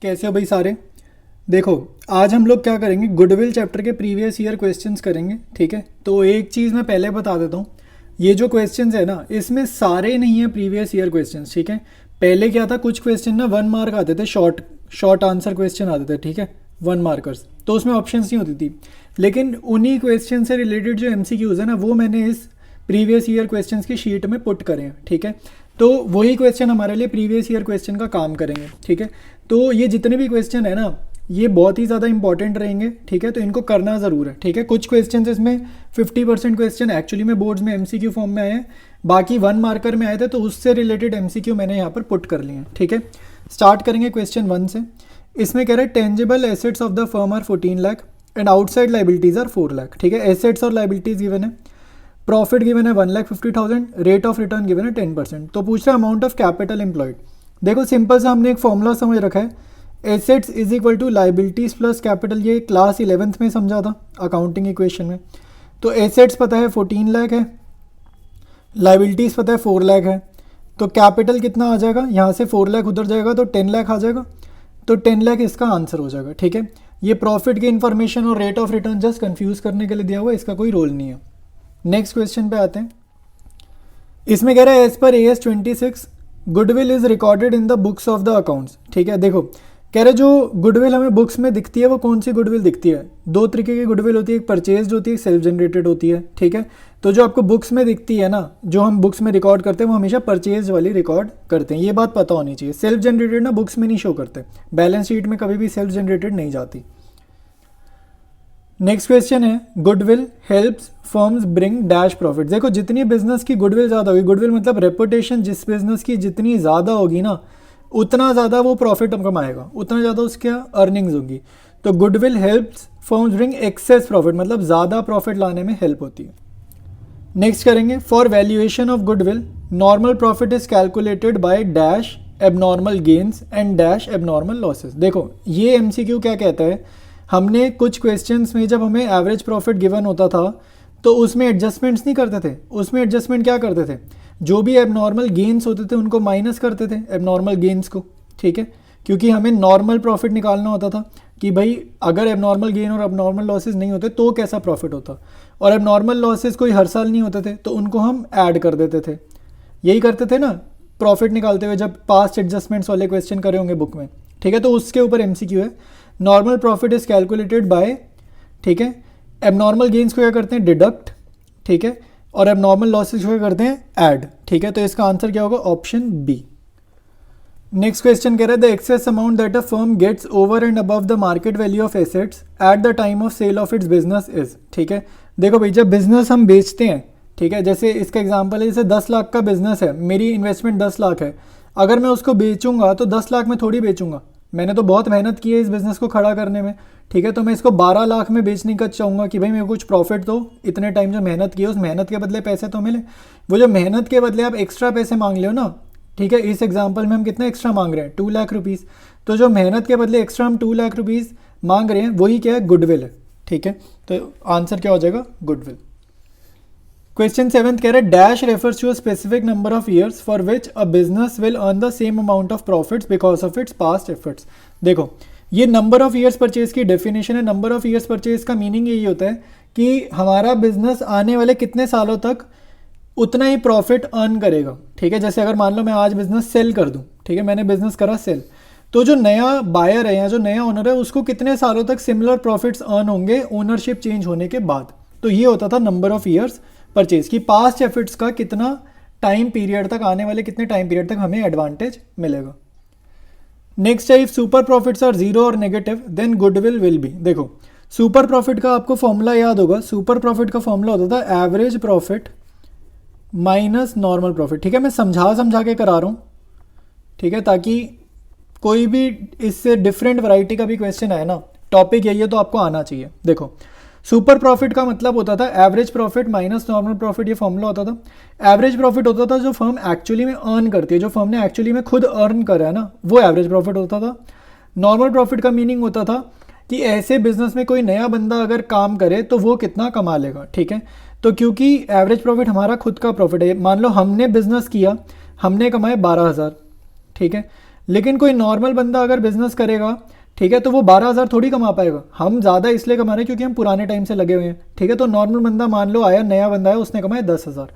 कैसे हो भाई सारे। देखो, आज हम लोग क्या करेंगे, गुडविल चैप्टर के प्रीवियस ईयर क्वेश्चंस करेंगे। ठीक है, तो एक चीज़ मैं पहले बता देता हूँ, ये जो क्वेश्चंस है ना, इसमें सारे नहीं है प्रीवियस ईयर क्वेश्चंस। ठीक है, पहले क्या था, कुछ क्वेश्चन ना 1 मार्क आते थे, शॉर्ट शॉर्ट आंसर क्वेश्चन आते थे। ठीक है, 1 मार्कर्स, तो उसमें ऑप्शंस नहीं होती थी। लेकिन उन्हीं क्वेश्चन से रिलेटेड जो एमसीक्यूज है ना, वो मैंने इस प्रीवियस ईयर क्वेश्चंस की शीट में पुट करें हैं। ठीक है, तो वही क्वेश्चन हमारे लिए प्रीवियस ईयर क्वेश्चन का काम करेंगे। ठीक है, तो ये जितने भी क्वेश्चन है ना, ये बहुत ही ज़्यादा इंपॉर्टेंट रहेंगे। ठीक है, तो इनको करना ज़रूर है। ठीक है, कुछ क्वेश्चन इसमें 50% क्वेश्चन एक्चुअली में बोर्ड्स में एमसीक्यू फॉर्म में आए हैं, बाकी 1 मार्कर में आए थे, तो उससे रिलेटेड एमसीक्यू मैंने यहाँ पर पुट कर लिए हैं। ठीक है, स्टार्ट करेंगे क्वेश्चन 1 से। इसमें कह रहे हैं tangible assets of the firm are 14 lakh and outside liabilities are 4 lakh. ठीक है, एसेट्स और लाइबिलिटीज़ गिवन है, प्रॉफिट गिवन है 1,50,000, रेट ऑफ रिटर्न गिवन है 10%। तो पूछ रहा है अमाउंट ऑफ कैपिटल एम्प्लॉयड। देखो सिंपल सा हमने एक फॉर्मूला समझ रखा है, assets is equal to liabilities plus capital. ये क्लास 11th में समझा था अकाउंटिंग इक्वेशन में। तो एसेट्स पता है 14 लाख है, लाइबिलिटीज़ पता है 4 लाख है, तो कैपिटल कितना आ जाएगा, यहाँ से 4 लाख उधर जाएगा तो 10 लाख आ जाएगा, तो 10 लाख इसका आंसर हो जाएगा। ठीक है, ये प्रॉफिट की इन्फॉर्मेशन और rate of return just confuse करने के लिए दिया हुआ है, इसका कोई रोल नहीं है। नेक्स्ट क्वेश्चन पे आते हैं। इसमें कह रहा है as per AS 26 goodwill is recorded in the books of the accounts. ठीक है, देखो कह रहे जो गुडविल हमें बुक्स में दिखती है वो कौन सी गुडविल दिखती है। दो तरीके की गुडविल होती है, एक परचेज होती है, एक सेल्फ जनरेटेड होती है। ठीक है, तो जो आपको बुक्स में दिखती है ना, जो हम बुक्स में रिकॉर्ड करते हैं वो हमेशा परचेज वाली रिकॉर्ड करते हैं, ये बात पता होनी चाहिए। सेल्फ जनरेटेड ना बुक्स में नहीं शो करते, बैलेंस शीट में कभी भी सेल्फ जनरेटेड नहीं जाती। नेक्स्ट क्वेश्चन है goodwill helps firms bring dash profit. देखो जितनी बिजनेस की गुडविल ज़्यादा होगी, गुडविल मतलब रेपुटेशन, जिस बिजनेस की जितनी ज़्यादा होगी ना, उतना ज़्यादा वो प्रॉफिट कमाएगा, उतना ज़्यादा उसके अर्निंग्स होगी। तो goodwill helps firms bring access profit, मतलब ज़्यादा प्रॉफिट लाने में हेल्प होती है। नेक्स्ट करेंगे for valuation of goodwill normal profit is calculated by dash abnormal gains and dash abnormal losses. देखो ये एमसीक्यू क्या कहता है, हमने कुछ क्वेश्चंस में जब हमें एवरेज प्रॉफिट गिवन होता था तो उसमें एडजस्टमेंट्स नहीं करते थे। उसमें एडजस्टमेंट क्या करते थे, जो भी एबनॉर्मल गेन्स होते थे उनको माइनस करते थे, एबनॉर्मल गेन्स को। ठीक है, क्योंकि हमें नॉर्मल प्रॉफिट निकालना होता था कि भाई अगर एबनॉर्मल गेन और एबनॉर्मल लॉसेस नहीं होते तो कैसा प्रॉफिट होता, और एबनॉर्मल लॉसेस कोई हर साल नहीं होते थे तो उनको हम ऐड कर देते थे। यही करते थे ना प्रॉफिट निकालते हुए, जब पास्ट एडजस्टमेंट्स वाले क्वेश्चन करे होंगे बुक में। ठीक है, तो उसके ऊपर एमसीक्यू है। Normal profit is calculated by, ठीक है, एबनॉर्मल गेन्स को क्या करते हैं, डिडक्ट। ठीक है, और एबनॉर्मल लॉसेस को क्या करते हैं, ऐड। ठीक है, तो इसका आंसर क्या होगा, ऑप्शन बी। नेक्स्ट क्वेश्चन कह रहा है the excess amount that a firm gets over and above the market value of assets at the time of sale of its business is. ठीक है, देखो भाई जब बिजनेस हम बेचते हैं, ठीक है, जैसे इसका एग्जांपल है, जैसे 10 लाख का बिजनेस है, मेरी इन्वेस्टमेंट 10 लाख है, अगर मैं उसको बेचूंगा तो 10 लाख में थोड़ी बेचूंगा, मैंने तो बहुत मेहनत की है इस बिज़नेस को खड़ा करने में। ठीक है, तो मैं इसको 12 लाख में बेचने का चाहूँगा कि भाई मेरे को कुछ प्रॉफिट दो, इतने टाइम जो मेहनत की है उस मेहनत के बदले पैसे तो मिले। वो जो मेहनत के बदले आप एक्स्ट्रा पैसे मांग ले हो ना, ठीक है, इस एग्जांपल में हम कितना एक्स्ट्रा मांग रहे हैं, 2 लाख रुपीज़। तो जो मेहनत के बदले एक्स्ट्रा हम 2 लाख रुपीज़ मांग रहे हैं वही क्या है, गुडविल है। ठीक है, तो आंसर क्या हो जाएगा, गुडविल। क्वेश्चन 7 कह रहे हैं dash refers to a specific number of years for which a business will earn the same amount of profits because of its past efforts. देखो ये नंबर ऑफ ईयर्स परचेज की definition है। Number of years purchase का meaning यही होता है कि हमारा बिजनेस आने वाले कितने सालों तक उतना ही प्रॉफिट अर्न करेगा। ठीक है, जैसे अगर मान लो मैं आज बिजनेस सेल कर दूं, ठीक है, मैंने बिजनेस करा सेल, तो जो नया बायर है या जो नया ओनर है उसको कितने सालों तक सिमिलर प्रॉफिट्स अर्न होंगे ओनरशिप चेंज होने के बाद। तो ये होता था नंबर ऑफ ईयर्स परचेज की, पास्ट एफर्ट्स का कितना टाइम पीरियड तक, आने वाले कितने टाइम पीरियड तक हमें एडवांटेज मिलेगा। नेक्स्ट है if super profits are zero और negative then goodwill will be. देखो सुपर प्रॉफिट का आपको फॉर्मूला याद होगा, सुपर प्रॉफिट का फॉर्मूला होता था average profit minus normal profit. ठीक है, मैं समझा के करा रहा हूँ, ठीक है, ताकि कोई भी इससे डिफरेंट वैरायटी का भी क्वेश्चन आए ना, टॉपिक यही है तो आपको आना चाहिए। देखो सुपर प्रॉफिट का मतलब होता था average profit minus normal profit, ये फॉर्मूला होता था। एवरेज प्रॉफिट होता था जो फर्म एक्चुअली में अर्न करती है, जो फर्म ने एक्चुअली में खुद अर्न करा है ना, वो एवरेज प्रॉफिट होता था। नॉर्मल प्रॉफिट का मीनिंग होता था कि ऐसे बिजनेस में कोई नया बंदा अगर काम करे तो वो कितना कमा लेगा। ठीक है, तो क्योंकि एवरेज प्रॉफिट हमारा खुद का प्रॉफिट है, मान लो हमने बिजनेस किया, हमने कमाए 12,000, ठीक है, लेकिन कोई नॉर्मल बंदा अगर बिजनेस करेगा, ठीक है, तो वो 12,000 थोड़ी कमा पाएगा। हम ज़्यादा इसलिए कमा रहे हैं क्योंकि हम पुराने टाइम से लगे हुए हैं, ठीक है। तो नॉर्मल बंदा मान लो आया, नया बंदा है, उसने कमाया 10,000,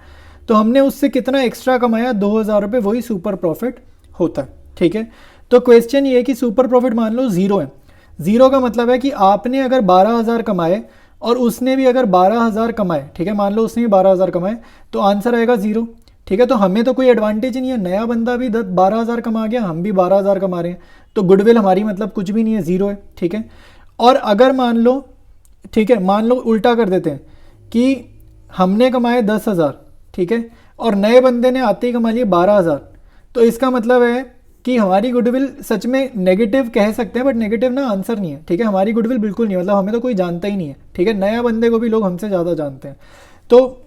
तो हमने उससे कितना एक्स्ट्रा कमाया, 2,000 रुपये, वही सुपर प्रॉफिट होता है, ठीक है। तो क्वेश्चन ये है कि सुपर प्रॉफिट मान लो 0 है। 0 का मतलब है कि आपने अगर 12,000 कमाए और उसने भी अगर 12,000 कमाए, ठीक है, मान लो उसने भी 12,000 कमाए, तो आंसर आएगा 0, ठीक है। तो हमें तो कोई एडवांटेज नहीं है, नया बंदा भी 12,000 कमा गया, हम भी 12,000 कमा रहे हैं, तो गुडविल हमारी मतलब कुछ भी नहीं है, 0 है, ठीक है। और अगर मान लो, ठीक है, मान लो उल्टा कर देते हैं कि हमने कमाए 10,000, ठीक है, और नए बंदे ने आते ही कमा लिए 12,000, तो इसका मतलब है कि हमारी गुडविल सच में नेगेटिव कह सकते हैं, बट नेगेटिव ना आंसर नहीं है, ठीक है। हमारी गुडविल बिल्कुल नहीं, मतलब हमें तो कोई जानता ही नहीं है, ठीक है। नया बंदे को भी लोग हमसे ज़्यादा जानते हैं। तो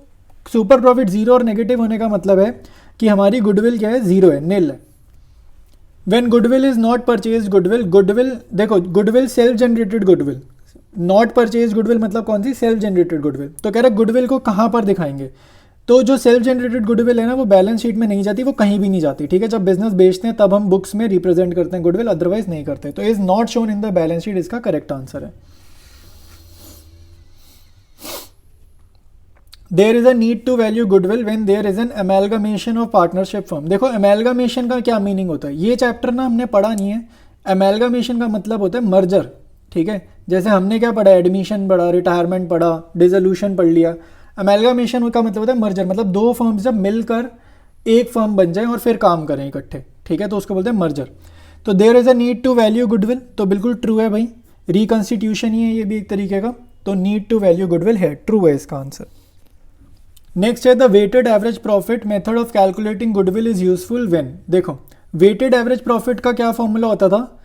सुपर प्रॉफिट 0 और नेगेटिव होने का मतलब है कि हमारी गुडविल क्या है, 0 है, नील है। When goodwill is not purchase goodwill, goodwill देखो, goodwill self generated goodwill, not purchase goodwill मतलब कौन सी, सेल्फ जनरेटेड गुडविल। तो कह रहे गुडविल को कहाँ पर दिखाएंगे, तो जो सेल्फ जनरेटेड गुडविल है ना, वो बैलेंस शीट में नहीं जाती, वो कहीं भी नहीं जाती, ठीक है। जब बिजनेस बेचते हैं तब हम बुक्स में रिप्रेजेंट करते हैं गुडविल, अदरवाइज नहीं करते। तो is not shown in the balance sheet, इसका करेक्ट आंसर है। There is a need to value goodwill when there is an amalgamation of partnership firm. देखो अमेलगमेशन का क्या मीनिंग होता है, ये चैप्टर ना हमने पढ़ा नहीं है। अमेलगमेशन का मतलब होता है मर्जर, ठीक है। जैसे हमने क्या पढ़ा, एडमिशन पढ़ा, रिटायरमेंट पढ़ा, डिसोल्यूशन पढ़ लिया। अमेलगमेशन का मतलब होता है मर्जर, मतलब दो फर्म्स जब मिलकर एक फर्म बन जाए और फिर काम करें इकट्ठे, ठीक है, तो उसको बोलते हैं मर्जर। तो there is a need to value goodwill, तो बिल्कुल ट्रू है भाई, रिकॉन्स्टिट्यूशन ही है ये भी एक तरीके का, तो नीड टू वैल्यू गुडविल है, ट्रू है इसका आंसर। नेक्स्ट है the weighted average profit method of calculating goodwill is useful when. देखो वेटेड एवरेज प्रॉफिट का क्या फॉर्मूला होता था,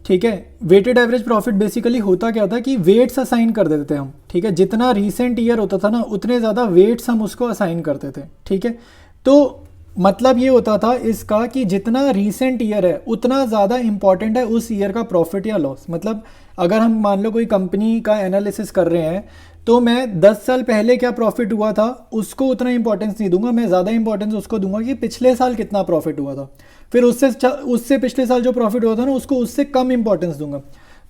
ठीक है। वेटेड एवरेज प्रॉफिट बेसिकली होता क्या था कि वेट्स असाइन कर देते थे हम, ठीक है। जितना रीसेंट ईयर होता था ना, उतने ज़्यादा वेट्स हम उसको असाइन करते थे, ठीक है। तो मतलब ये होता था इसका कि जितना रीसेंट ईयर है उतना ज़्यादा इंपॉर्टेंट है उस ईयर का प्रॉफिट या लॉस। मतलब अगर हम मान लो कोई कंपनी का एनालिसिस कर रहे हैं, तो मैं 10 साल पहले क्या प्रॉफिट हुआ था उसको उतना इंपॉर्टेंस नहीं दूंगा, मैं ज़्यादा इंपॉर्टेंस उसको दूंगा कि पिछले साल कितना प्रॉफिट हुआ था, फिर उससे पिछले साल जो प्रॉफिट हुआ था ना उसको उससे कम इंपॉर्टेंस दूंगा।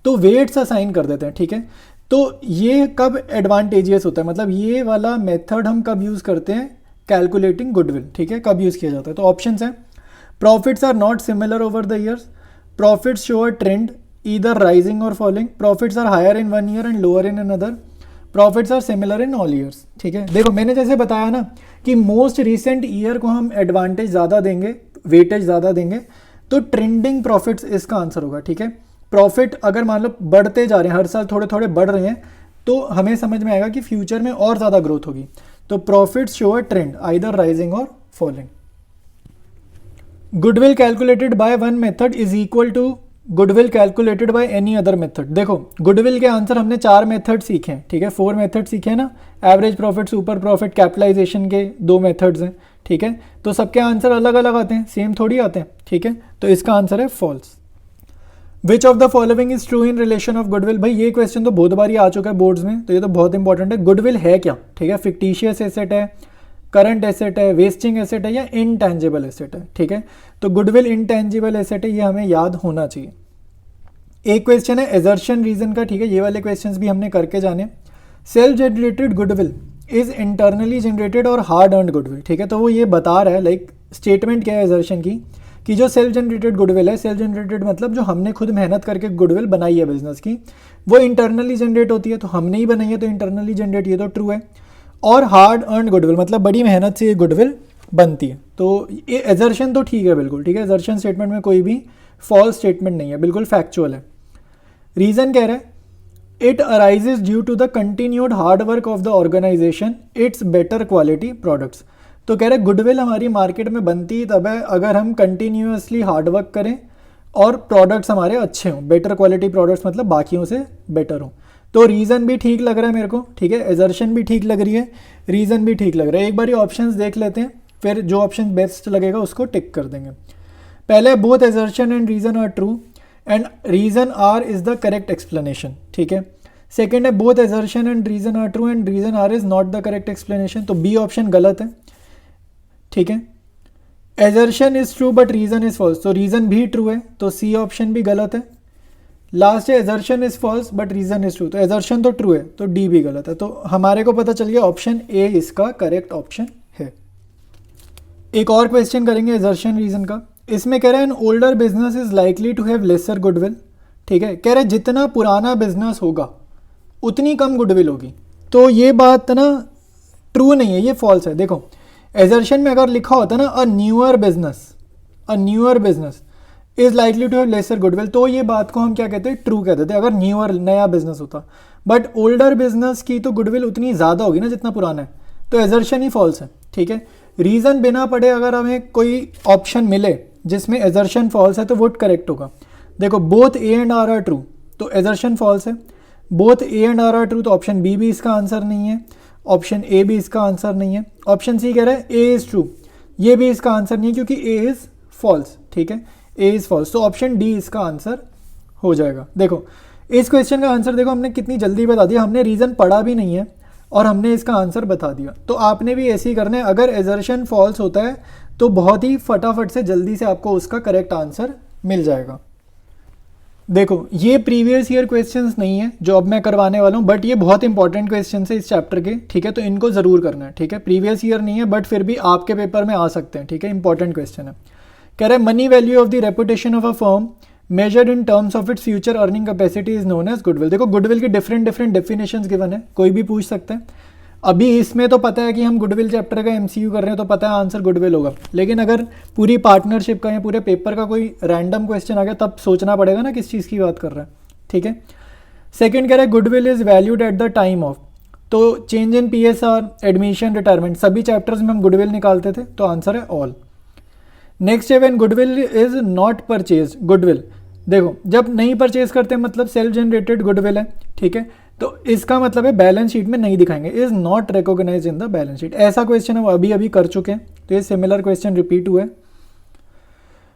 तो वेट्स असाइन कर देते हैं, ठीक है। तो ये कब एडवांटेजियस होता है, मतलब ये वाला मेथड हम कब यूज़ करते हैं, कैलकुलेटिंग गुडविल, ठीक है, कब यूज़ किया जाता है। तो ऑप्शंस हैं, profits are not similar over the years, profits show a trend either rising or falling, profits are higher in one year and lower in another, profits are similar in all years, ठीक है। देखो मैंने जैसे बताया ना कि most recent year को हम एडवांटेज ज़्यादा देंगे, वेटेज ज़्यादा देंगे, तो ट्रेंडिंग प्रॉफिट्स इसका आंसर होगा, ठीक है। प्रॉफिट अगर मान लो बढ़ते जा रहे हैं, हर साल थोड़े थोड़े बढ़ रहे हैं, तो हमें समझ में आएगा कि फ्यूचर में और ज़्यादा ग्रोथ होगी। तो profits show a trend either rising or falling. Goodwill calculated by one method is equal to goodwill calculated by any other method. देखो गुडविल के आंसर हमने 4 मेथड सीखे हैं, ठीक है, 4 मेथड सीखे हैं ना, average profit, super profit, capitalisation के 2 मेथड्स हैं, ठीक है। तो सबके आंसर अलग अलग आते हैं, सेम थोड़ी आते हैं, ठीक है। तो इसका आंसर है false. Which of the following is true in relation of goodwill. भाई ये क्वेश्चन तो बहुत बार आ चुका है बोर्ड्स में, तो ये तो बहुत इंपॉर्टेंट है। गुडविल है क्या, ठीक है, फिक्टिशियस एसेट है, करंट एसेट है, वेस्टिंग एसेट है, या इनटेंजिबल एसेट है, ठीक है। तो गुडविल इनटेंजिबल एसेट है, ये हमें याद होना चाहिए। एक क्वेश्चन है एजर्शन रीजन का, ठीक है, ये वाले क्वेश्चंस भी हमने करके जाने। Self generated goodwill is internally generated और हार्ड अर्नड गुडविल, ठीक है। तो वो ये बता रहा है, लाइक स्टेटमेंट क्या है एजर्शन की, कि जो सेल्फ जनरेटेड गुडविल है, सेल्फ जनरेटेड मतलब जो हमने खुद मेहनत करके गुडविल बनाई है बिजनेस की, वो इंटरनली जनरेट होती है, तो हमने ही बनाई है तो इंटरनली जनरेट, ये तो ट्रू है। और हार्ड अर्नड गुडविल मतलब बड़ी मेहनत से ये गुडविल बनती है, तो ये एजर्शन तो ठीक है, बिल्कुल ठीक है। एजर्शन स्टेटमेंट में कोई भी फॉल्स स्टेटमेंट नहीं है, बिल्कुल फैक्चुअल है। रीजन कह रहे हैं it arises due to the continued hard work of the organisation its better quality products. तो कह रहे गुडविल हमारी मार्केट में बनती ही तब है अगर हम कंटिन्यूसली हार्ड वर्क करें और प्रोडक्ट्स हमारे अच्छे हों, बेटर क्वालिटी प्रोडक्ट्स मतलब बाकियों से बेटर हों। तो रीज़न भी ठीक लग रहा है मेरे को, ठीक है, एजर्शन भी ठीक लग रही है, रीज़न भी ठीक लग रहा है। एक बार ये ऑप्शंस देख लेते हैं, फिर जो ऑप्शन बेस्ट लगेगा उसको टिक कर देंगे। पहले both assertion and reason are true and reason are is the correct explanation, ठीक है। सेकेंड है both assertion and reason are true and reason are is not the correct explanation, तो बी ऑप्शन गलत है, ठीक है। Assertion is true but reason is false, तो reason भी ट्रू है, तो सी ऑप्शन भी गलत है। लास्ट है assertion is false but reason is true, तो एजर्शन तो ट्रू है, तो डी भी गलत है। तो हमारे को पता चल गया ऑप्शन ए इसका करेक्ट ऑप्शन है। एक और क्वेश्चन करेंगे एजर्शन रीजन का। इसमें कह रहा है an older business is likely to have lesser goodwill. ठीक है, कह रहा है जितना पुराना बिजनेस होगा उतनी कम गुडविल होगी। तो ये बात ना ट्रू नहीं है, ये फॉल्स है। देखो एजर्शन में अगर लिखा होता ना a newer business is likely to have lesser goodwill, तो ये बात को हम क्या कहते हैं, ट्रू कहते थे, अगर न्यूअर नया बिजनेस होता। बट ओल्डर बिजनेस की तो गुडविल उतनी ज़्यादा होगी ना जितना पुराना है, तो एजर्शन ही फॉल्स है। ठीक है, रीज़न बिना पढ़े अगर हमें कोई ऑप्शन मिले जिसमें एजर्शन फॉल्स है तो वो करेक्ट होगा। देखो both A and R true, तो एजर्शन फॉल्स है। Both A and R true, तो ऑप्शन बी भी इसका आंसर नहीं है, ऑप्शन ए भी इसका आंसर नहीं है। ऑप्शन सी कह रहा है ए इज़ ट्रू, ये भी इसका आंसर नहीं है क्योंकि ए इज़ फॉल्स। ठीक है, ए इज़ फॉल्स, तो ऑप्शन डी इसका आंसर हो जाएगा। देखो इस क्वेश्चन का आंसर देखो हमने कितनी जल्दी बता दिया, हमने रीज़न पढ़ा भी नहीं है और हमने इसका आंसर बता दिया। तो आपने भी ऐसे ही करना है, अगर एजर्शन फॉल्स होता है तो बहुत ही फटाफट से जल्दी से आपको उसका करेक्ट आंसर मिल जाएगा। देखो ये प्रीवियस ईयर क्वेश्चंस नहीं है जो अब मैं करवाने वाला हूँ, बट ये बहुत इंपॉर्टेंट क्वेश्चन है इस चैप्टर के। ठीक है, तो इनको ज़रूर करना है। ठीक है, प्रीवियस ईयर नहीं है बट फिर भी आपके पेपर में आ सकते हैं। ठीक है, इंपॉर्टेंट क्वेश्चन है। कह रहा है money value of the reputation of a firm measured in terms of its future earning capacity is known as goodwill. देखो गुडविल की डिफरेंट डेफिनेशंस गिवन है, कोई भी पूछ सकते हैं। अभी इसमें तो पता है कि हम गुडविल चैप्टर का एमसीयू कर रहे हैं तो पता है आंसर गुडविल होगा, लेकिन अगर पूरी पार्टनरशिप का या पूरे पेपर का कोई रैंडम क्वेश्चन आ गया तब सोचना पड़ेगा ना किस चीज़ की बात कर रहा है। ठीक है, सेकंड कह रहा है goodwill is valued at the time of, तो change in PSR, admission, retirement, सभी चैप्टर्स में हम गुडविल निकालते थे, तो आंसर है ऑल। नेक्स्ट है when goodwill is not purchase. Goodwill देखो जब नहीं परचेज करते मतलब सेल्फ जनरेटेड गुडविल है। ठीक है, तो इसका मतलब है बैलेंस शीट में नहीं दिखाएंगे, is not recognise in the balance sheet. ऐसा क्वेश्चन हम अभी अभी कर चुके हैं, तो ये सिमिलर क्वेश्चन रिपीट हुआ है।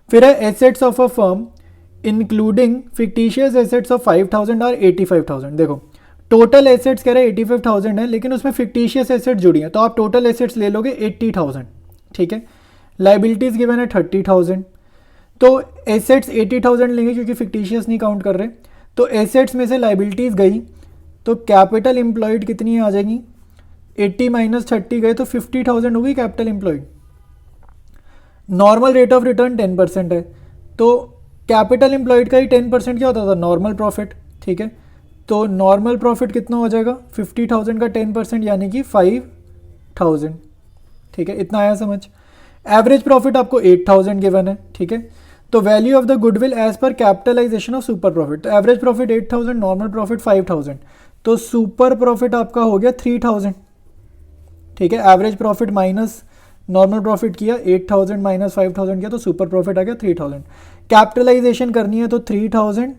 फिर है assets of a firm including fictitious assets of 5000 और 85,000। देखो टोटल एसेट्स कह रहे हैं 85,000 है, लेकिन उसमें फिक्टिशियस एसेट्स जुड़ी हैं, तो आप टोटल एसेट्स ले लोगे 80,000। ठीक है, लाइबिलिटीज गिवन है 30,000, तो एसेट्स 80,000 लेंगे क्योंकि फिक्टिशियस नहीं काउंट कर रहे। तो एसेट्स में से लाइबिलिटीज गई तो कैपिटल एम्प्लॉयड कितनी आ जाएगी, 80 माइनस 30 गए तो 50,000 होगी capital employed. Normal rate of return 10% है, तो कैपिटल एम्प्लॉयड का ही 10% क्या होता था, नॉर्मल प्रॉफिट। ठीक है, तो नॉर्मल प्रॉफिट कितना हो जाएगा, 50,000 का 10% यानी कि 5,000। ठीक है, इतना आया समझ। एवरेज प्रॉफिट आपको 8,000 गिवन है। ठीक है, तो value of the goodwill as per capitalisation of super profit, तो एवरेज प्रॉफिट 8,000, नॉर्मल प्रॉफिट 5,000, तो सुपर प्रॉफिट आपका हो गया 3,000। ठीक है, average profit minus normal profit किया, 8,000 माइनस 5,000 किया, तो सुपर प्रॉफिट आ गया 3,000। कैपिटलाइजेशन करनी है तो 3,000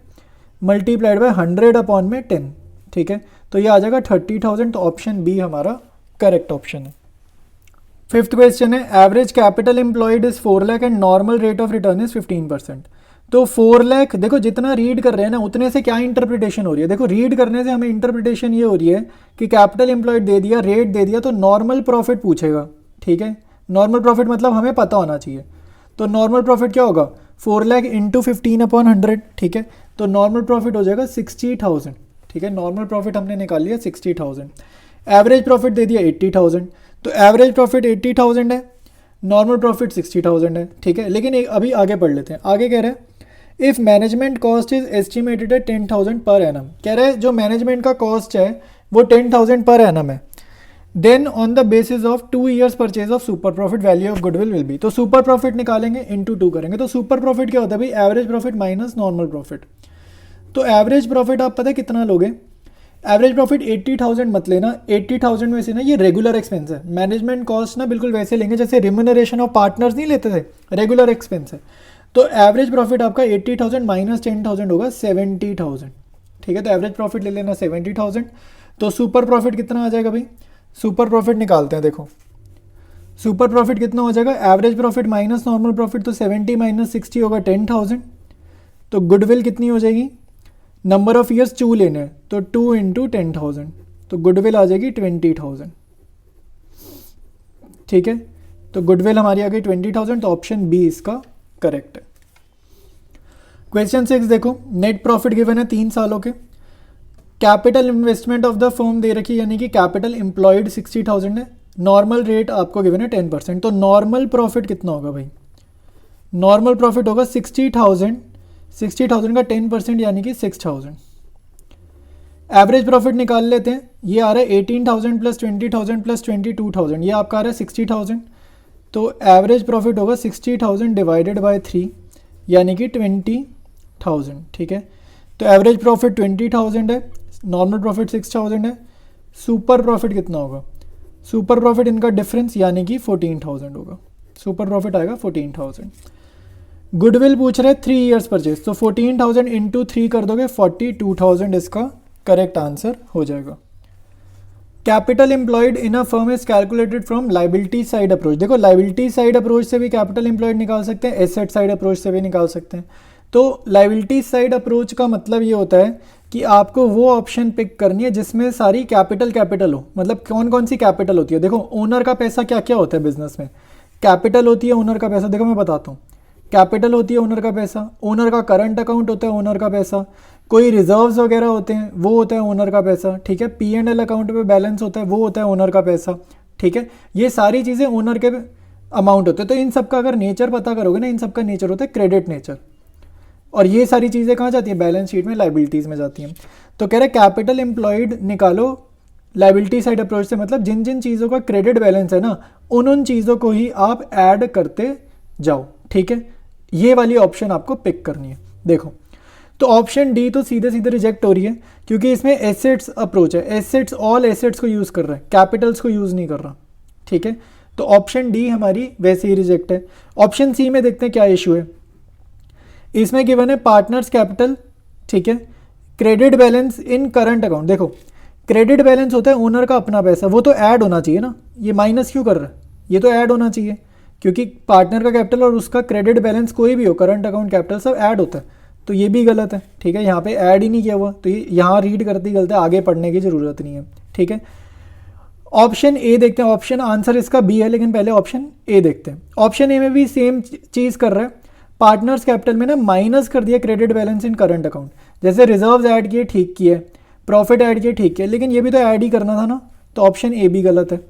मल्टीप्लाइड बाय 100 अपॉन में 10। ठीक है, तो ये आ जाएगा 30,000, तो ऑप्शन बी हमारा करेक्ट ऑप्शन है। फिफ्थ क्वेश्चन है average capital employed is 4 lakh and normal rate of return is 15%। तो 4 लाख देखो जितना रीड कर रहे हैं ना उतने से क्या इंटरप्रिटेशन हो रही है। देखो रीड करने से हमें इंटरप्रिटेशन ये हो रही है कि कैपिटल एम्प्लॉयड दे दिया, रेट दे दिया, तो नॉर्मल प्रॉफिट पूछेगा। ठीक है, नॉर्मल प्रॉफिट मतलब हमें पता होना चाहिए, तो नॉर्मल प्रॉफिट क्या होगा, 4 लाख इंटू 15 अपॉन 100। ठीक है, तो नॉर्मल प्रॉफिट हो जाएगा 60,000। ठीक है, नॉर्मल प्रॉफिट हमने निकाल लिया 60,000। एवरेज प्रॉफिट दे दिया 80,000, तो एवरेज प्रॉफिट 80,000 है, नॉर्मल प्रॉफिट 60,000 है। ठीक है, लेकिन अभी आगे पढ़ लेते हैं। आगे कह रहे हैं if management cost is estimated at 10,000 per annum. कह रहे हैं जो मैनेजमेंट का कॉस्ट है वो 10,000 पर एनम है, then on the basis of 2 years purchase of super profit value of goodwill will be. तो सुपर प्रॉफिट निकालेंगे इंटू 2 करेंगे, तो सुपर प्रॉफिट क्या होता है भाई, average profit minus normal profit. तो एवरेज प्रॉफिट आप पता है कितना लोगे, एवरेज प्रॉफिट 80,000 मत लेना, 80,000 में से ना ये रेगुलर एक्सपेंस है। मैनेजमेंट कॉस्ट ना बिल्कुल वैसे लेंगे जैसे रिम्यूनरेशन ऑफ पार्टनर्स नहीं लेते थे, रेगुलर एक्सपेंस है। तो एवरेज प्रॉफिट आपका 80,000 माइनस 10,000 होगा 70,000। ठीक है, तो एवरेज प्रॉफिट ले लेना 70,000। तो सुपर प्रॉफिट कितना आ जाएगा भाई, सुपर प्रॉफिट निकालते हैं। देखो सुपर प्रॉफिट कितना हो जाएगा, average profit minus normal profit, तो 70 माइनस 60 होगा 10,000। तो गुडविल कितनी हो जाएगी, नंबर ऑफ ईयर्स 2 लेने हैं, तो 2 इंटू 10,000, तो गुडविल आ जाएगी 20,000। ठीक है, तो गुडविल हमारी आ गई 20,000, तो ऑप्शन बी इसका करेक्ट है। क्वेश्चन 6 देखो, नेट प्रॉफिट गिवन है 3 सालों के, capital investment of the firm दे रखी है, यानी कि कैपिटल एम्प्लॉयड 60,000 है, नॉर्मल रेट आपको गिवन है 10%, तो नॉर्मल प्रॉफिट कितना होगा भाई? नॉर्मल प्रॉफिट होगा 60,000 का 10% यानी कि 6,000। एवरेज प्रॉफिट निकाल लेते हैं, ये आ रहा है 18,000 प्लस 20,000 प्लस 22,000, ये आपका आ रहा है 60,000, तो एवरेज प्रॉफिट होगा 60,000 डिवाइडेड बाय 3 यानी कि 20,000, ठीक है। तो एवरेज प्रॉफिट 20,000 है, नॉर्मल प्रॉफिट 6,000 है, सुपर प्रॉफिट कितना होगा? सुपर प्रॉफिट इनका डिफरेंस यानी कि 14,000 होगा, सुपर प्रॉफिट आएगा 14,000। गुडविल पूछ रहे 3 ईयर्स परचेज, तो 14,000 इंटू 3 कर दोगे 42,000 इसका करेक्ट आंसर हो जाएगा। Capital employed in a firm is calculated from liability side approach. देखो लाइबिलिटी साइड अप्रोच से भी कैपिटल एम्प्लॉयड निकाल सकते हैं, एसेट साइड अप्रोच से भी निकाल सकते हैं। तो लाइबिलिटी साइड अप्रोच का मतलब ये होता है कि आपको वो ऑप्शन पिक करनी है जिसमें सारी कैपिटल हो। मतलब कौन कौन सी कैपिटल होती है? देखो ओनर का पैसा क्या क्या होता है बिजनेस में, कैपिटल होती है ओनर का पैसा, देखो मैं बताता हूँ, कैपिटल होती है ओनर का पैसा, ओनर का करंट अकाउंट होता है ओनर का पैसा, कोई रिजर्व्स वगैरह होते हैं वो होता है ओनर का पैसा, ठीक है, P&L अकाउंट पे बैलेंस होता है वो होता है ओनर का पैसा, ठीक है। ये सारी चीज़ें ओनर के अमाउंट होते हैं। तो इन सब का अगर नेचर पता करोगे ना, इन सब का नेचर होता है क्रेडिट नेचर, और ये सारी चीज़ें कहाँ जाती हैं? बैलेंस शीट में लाइबिलिटीज़ में जाती हैं। तो कह रहे कैपिटल एम्प्लॉयड निकालो लाइबिलिटी साइड अप्रोच से, मतलब जिन जिन चीज़ों का क्रेडिट बैलेंस है ना, उन चीज़ों को ही आप ऐड करते जाओ, ठीक है। ये वाली ऑप्शन आपको पिक करनी है। देखो तो ऑप्शन डी तो सीधे सीधे रिजेक्ट हो रही है क्योंकि इसमें एसेट्स अप्रोच है, एसेट्स ऑल एसेट्स को यूज़ कर रहा है, कैपिटल्स को यूज़ नहीं कर रहा, ठीक है। तो ऑप्शन डी हमारी वैसे ही रिजेक्ट है। ऑप्शन सी में देखते हैं क्या इशू है। इसमें गिवन है पार्टनर्स कैपिटल, ठीक है, क्रेडिट बैलेंस इन करंट अकाउंट। देखो क्रेडिट बैलेंस होता है ओनर का अपना पैसा, वो तो ऐड होना चाहिए ना, ये माइनस क्यों कर रहा है? ये तो ऐड होना चाहिए क्योंकि पार्टनर का कैपिटल और उसका क्रेडिट बैलेंस कोई भी हो, करंट अकाउंट कैपिटल सब ऐड होता है, तो ये भी गलत है, ठीक है। यहाँ पे ऐड ही नहीं किया हुआ, तो ये यहाँ रीड करते ही गलत है, आगे पढ़ने की ज़रूरत नहीं है, ठीक है। ऑप्शन ए देखते हैं, ऑप्शन आंसर इसका बी है, लेकिन पहले ऑप्शन ए देखते हैं। ऑप्शन ए में भी सेम चीज़ कर रहा है, पार्टनर्स कैपिटल में ना माइनस कर दिया क्रेडिट बैलेंस इन करंट अकाउंट, जैसे रिजर्व्स ऐड किए ठीक किए, प्रॉफिट ऐड किए ठीक किए, लेकिन ये भी तो ऐड ही करना था ना, तो ऑप्शन ए भी गलत है।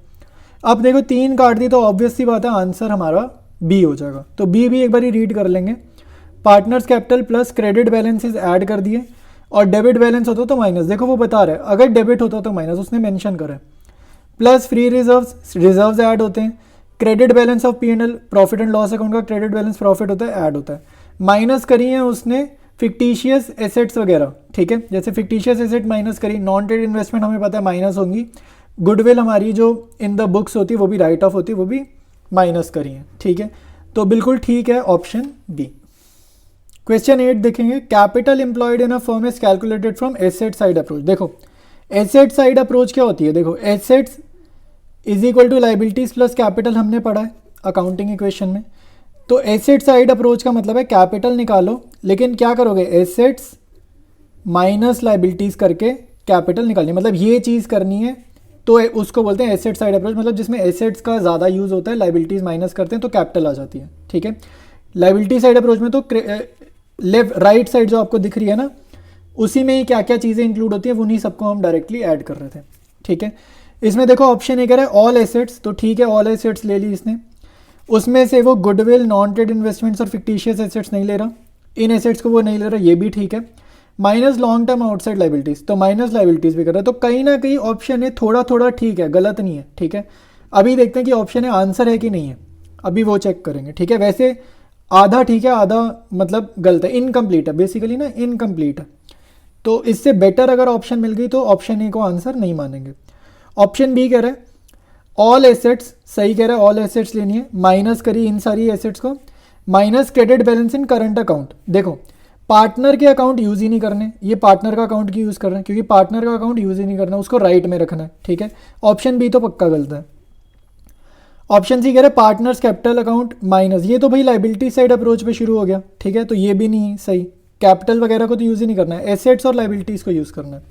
अब देखो 3 काट दी तो ऑब्वियस सी बात है आंसर हमारा बी हो जाएगा, तो बी भी एक बार रीड कर लेंगे। Partners capital plus credit balances add कर दिए, और डेबिट बैलेंस होता तो माइनस, देखो वो बता रहा है अगर डेबिट होता तो माइनस, उसने मेंशन करा है, प्लस फ्री रिजर्व्स ऐड होते हैं, credit balance of P&L profit and loss account का क्रेडिट बैलेंस प्रॉफिट होता है ऐड होता है, माइनस करी है उसने फिक्टिशियस एसेट्स वगैरह, ठीक है, जैसे फिक्टिशियस एसेट माइनस करी, नॉन ट्रेड इन्वेस्टमेंट हमें पता है माइनस होंगी, गुडविल हमारी जो इन द बुक्स होती है वो भी राइट ऑफ होती है, वो भी माइनस करी है, ठीक है। तो बिल्कुल ठीक है ऑप्शन बी। क्वेश्चन 8 देखेंगे, capital employed in a firm is calculated from asset side approach. देखो एसेट साइड अप्रोच क्या होती है? देखो assets is equal to liabilities plus capital हमने पढ़ा है अकाउंटिंग इक्वेशन में। तो एसेट साइड अप्रोच का मतलब है कैपिटल निकालो, लेकिन क्या करोगे? एसेट्स माइनस लाइबिलिटीज करके कैपिटल निकालनी, मतलब ये चीज़ करनी है, तो उसको बोलते हैं एसेट साइड अप्रोच। मतलब जिसमें एसेट्स का ज़्यादा यूज़ होता है, लाइबिलिटीज माइनस करते हैं तो कैपिटल आ जाती है, ठीक है। लाइबिलिटी साइड अप्रोच में तो लेफ्ट राइट साइड जो आपको दिख रही है ना, उसी में ही क्या क्या चीज़ें इंक्लूड होती है, उन्हीं सबको हम डायरेक्टली ऐड कर रहे थे, ठीक है। इसमें देखो ऑप्शन ए कह रहा है ऑल एसेट्स, तो ठीक है ऑल एसेट्स ले ली इसने, उसमें से वो गुडविल, नॉन ट्रेड इन्वेस्टमेंट्स और फिक्टिशियस एसेट्स नहीं ले रहा, इन एसेट्स को वो नहीं ले रहा, ये भी ठीक है। Minus long term outside liabilities, तो माइनस लाइबिलिटीज़ भी कर रहा है, तो कहीं ना कहीं ऑप्शन है थोड़ा थोड़ा ठीक है, गलत नहीं है, ठीक है। अभी देखते हैं कि ऑप्शन है आंसर है कि नहीं है, अभी वो चेक करेंगे, ठीक है। वैसे आधा ठीक है, आधा मतलब गलत है, इनकम्प्लीट है बेसिकली ना, इनकम्प्लीट है। तो इससे बेटर अगर ऑप्शन मिल गई तो ऑप्शन ए को आंसर नहीं मानेंगे। ऑप्शन बी कह रहा है ऑल एसेट्स, सही कह रहा है, ऑल एसेट्स लेनी है, माइनस करी इन सारी एसेट्स को, माइनस क्रेडिट बैलेंस इन करंट अकाउंट। देखो पार्टनर के अकाउंट यूज़ ही नहीं करने, ये पार्टनर का अकाउंट की यूज़ कर रहे हैं क्योंकि पार्टनर का अकाउंट यूज़ ही नहीं करना, उसको राइट में रखना है, ठीक है। ऑप्शन बी तो पक्का गलत है। ऑप्शन सी कह रहे हैं पार्टनर्स कैपिटल अकाउंट माइनस, ये तो भाई लाइबिलिटी साइड अप्रोच पे शुरू हो गया, ठीक है, तो ये भी नहीं सही, कैपिटल वगैरह को तो यूज़ ही नहीं करना है, एसेट्स और लाइबिलिटीज़ को यूज़ करना है।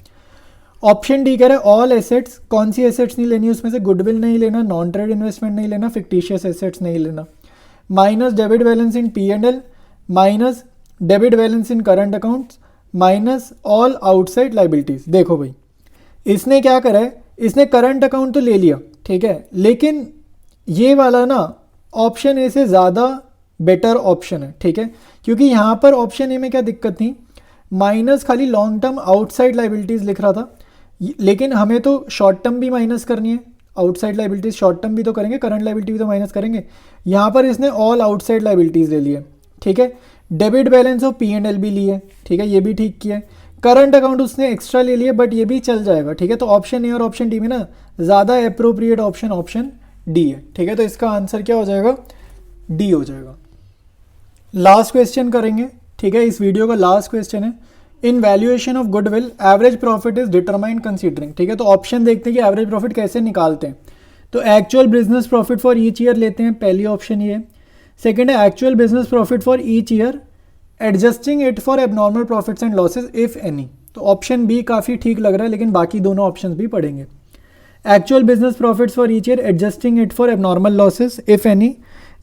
ऑप्शन डी कह रहा है ऑल एसेट्स, कौन सी एसेट्स नहीं लेनी उसमें से, गुडविल नहीं लेना, नॉन ट्रेड इन्वेस्टमेंट नहीं लेना, फिक्टिशियस एसेट्स नहीं लेना, माइनस डेबिट बैलेंस इन P&L, माइनस डेबिट बैलेंस इन current accounts, minus all outside liabilities. देखो भाई इसने क्या करा है, इसने करंट अकाउंट तो ले लिया, ठीक है, लेकिन ये वाला ना ऑप्शन ए से ज़्यादा बेटर ऑप्शन है, ठीक है, क्योंकि यहाँ पर ऑप्शन ए में क्या दिक्कत थी, माइनस खाली लॉन्ग टर्म आउटसाइड लाइबिलिटीज़ लिख रहा था, लेकिन हमें तो शॉर्ट टर्म भी माइनस करनी है, आउटसाइड लाइबिलिटीज़ शॉर्ट टर्म भी तो करेंगे, करंट लाइबिलिटी भी तो माइनस करेंगे। यहाँ पर इसने ऑल आउटसाइड लाइबिलिटीज़ ले ली है, ठीक है, डेबिट बैलेंस ऑफ P&L भी ली है, ठीक है, ये भी ठीक किया है, करंट अकाउंट उसने एक्स्ट्रा ले लिया बट ये भी चल जाएगा, ठीक है। तो ऑप्शन ए और ऑप्शन डी में ना ज़्यादा अप्रोप्रिएट ऑप्शन ऑप्शन डी है, ठीक है। तो इसका आंसर क्या हो जाएगा, डी हो जाएगा। लास्ट क्वेश्चन करेंगे, ठीक है, इस वीडियो का लास्ट क्वेश्चन है, in valuation of goodwill average profit is determined considering, ठीक है। तो ऑप्शन देखते हैं कि एवरेज प्रॉफिट कैसे निकालते हैं। तो actual business profit for each year लेते हैं, पहली ऑप्शन ये है। सेकेंड है actual business profit for each year adjusting it for abnormal profits and losses if any. तो ऑप्शन बी काफ़ी ठीक लग रहा है, लेकिन बाकी दोनों ऑप्शन भी पढ़ेंगे। Actual business profits for each year adjusting it for abnormal losses if any,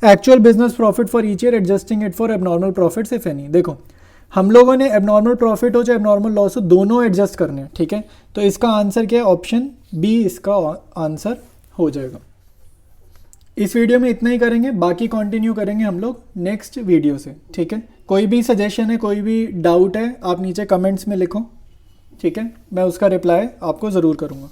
actual business profit for each year adjusting it for abnormal profits if any. देखो हम लोगों ने एबनॉर्मल प्रॉफिट हो चाहे एबनॉर्मल लॉस हो, दोनों एडजस्ट करने हैं, ठीक है। तो इसका आंसर क्या है, ऑप्शन बी इसका आंसर हो जाएगा। इस वीडियो में इतना ही करेंगे, बाकी कंटिन्यू करेंगे हम लोग नेक्स्ट वीडियो से, ठीक है। कोई भी सजेशन है, कोई भी डाउट है, आप नीचे कमेंट्स में लिखो, ठीक है, मैं उसका रिप्लाई आपको ज़रूर करूँगा।